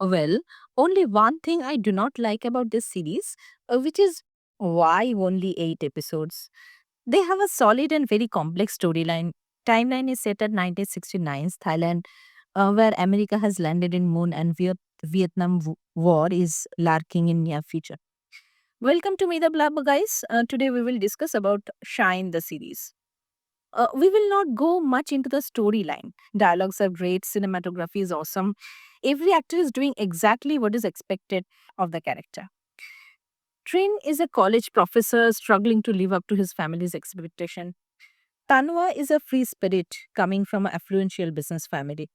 Well, only one thing I do not like about this series, which is why only 8 episodes. They have a solid and very complex storyline. Timeline is set at 1969's Thailand, where America has landed in Moon and Vietnam War is larking in near future. Welcome to Me the Blab, guys. Today we will discuss about Shine the series. We will not go much into the storyline. Dialogues are great, cinematography is awesome. Every actor is doing exactly what is expected of the character. Trin is a college professor struggling to live up to his family's expectation. Tanwa is a free spirit coming from an affluential business family.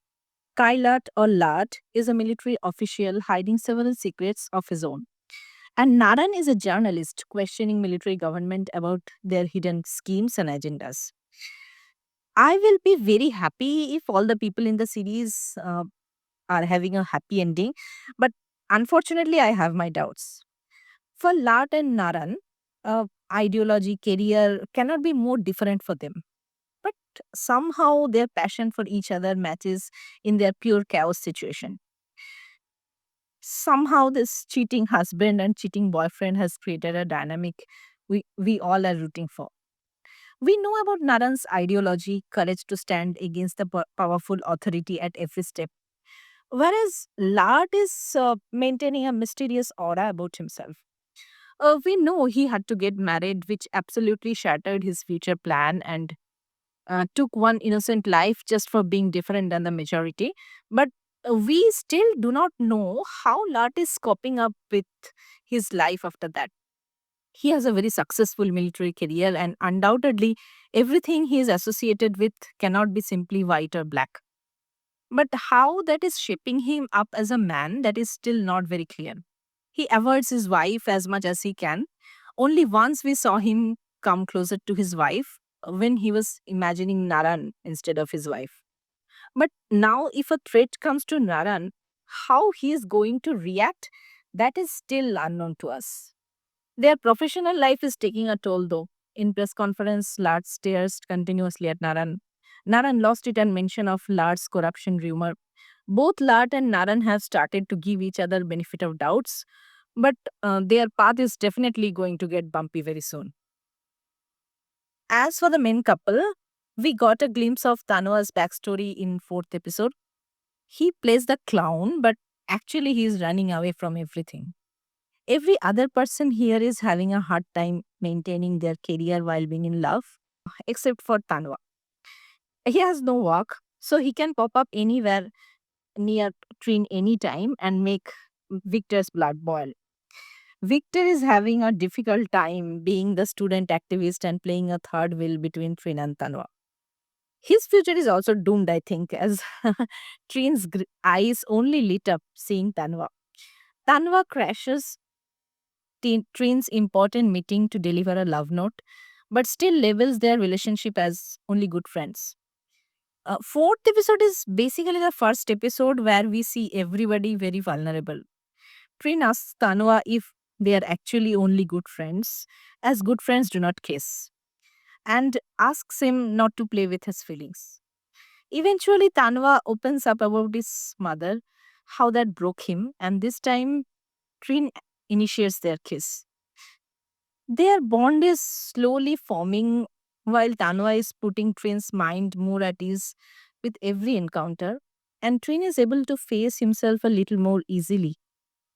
Kailat or Lat is a military official hiding several secrets of his own. And Naran is a journalist questioning military government about their hidden schemes and agendas. I will be very happy if all the people in the series are having a happy ending, but unfortunately, I have my doubts. For Lat and Naran, ideology, career cannot be more different for them. But somehow their passion for each other matches in their pure chaos situation. Somehow this cheating husband and cheating boyfriend has created a dynamic we all are rooting for. We know about Naran's ideology, courage to stand against the powerful authority at every step. Whereas Lard is maintaining a mysterious aura about himself. We know he had to get married, which absolutely shattered his future plan and took one innocent life just for being different than the majority. But we still do not know how Lard is coping up with his life after that. He has a very successful military career, and undoubtedly, everything he is associated with cannot be simply white or black. But how that is shaping him up as a man, that is still not very clear. He avoids his wife as much as he can. Only once we saw him come closer to his wife when he was imagining Naran instead of his wife. But now, if a threat comes to Naran, how he is going to react, that is still unknown to us. Their professional life is taking a toll, though. In press conference, Lard stares continuously at Naran. Naran lost it and mention of Lard's corruption rumor. Both Lard and Naran have started to give each other benefit of doubts, but their path is definitely going to get bumpy very soon. As for the main couple, we got a glimpse of Tanoa's backstory in fourth episode. He plays the clown, but actually he is running away from everything. Every other person here is having a hard time maintaining their career while being in love, except for Tanwa. He has no work, so he can pop up anywhere near Trin anytime and make Victor's blood boil. Victor is having a difficult time being the student activist and playing a third wheel between Trin and Tanwa. His future is also doomed, I think, as Trin's eyes only lit up seeing Tanwa. Tanwa crashes Trin's important meeting to deliver a love note, but still labels their relationship as only good friends. Fourth episode is basically the first episode where we see everybody very vulnerable. Trin asks Tanua if they are actually only good friends, as good friends do not kiss, and asks him not to play with his feelings. Eventually, Tanua opens up about his mother, how that broke him, and this time Trin initiates their kiss. Their bond is slowly forming while Tanwa is putting Trin's mind more at ease with every encounter, and Trin is able to face himself a little more easily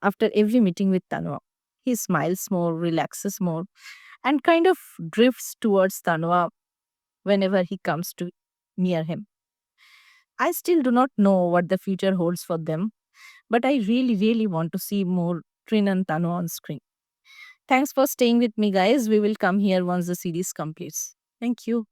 after every meeting with Tanwa. He smiles more, relaxes more, and kind of drifts towards Tanwa whenever he comes to near him. I still do not know what the future holds for them, but I really, really want to see more Trin and Tanwa on screen. Thanks for staying with me, guys. We will come here once the series completes. Thank you.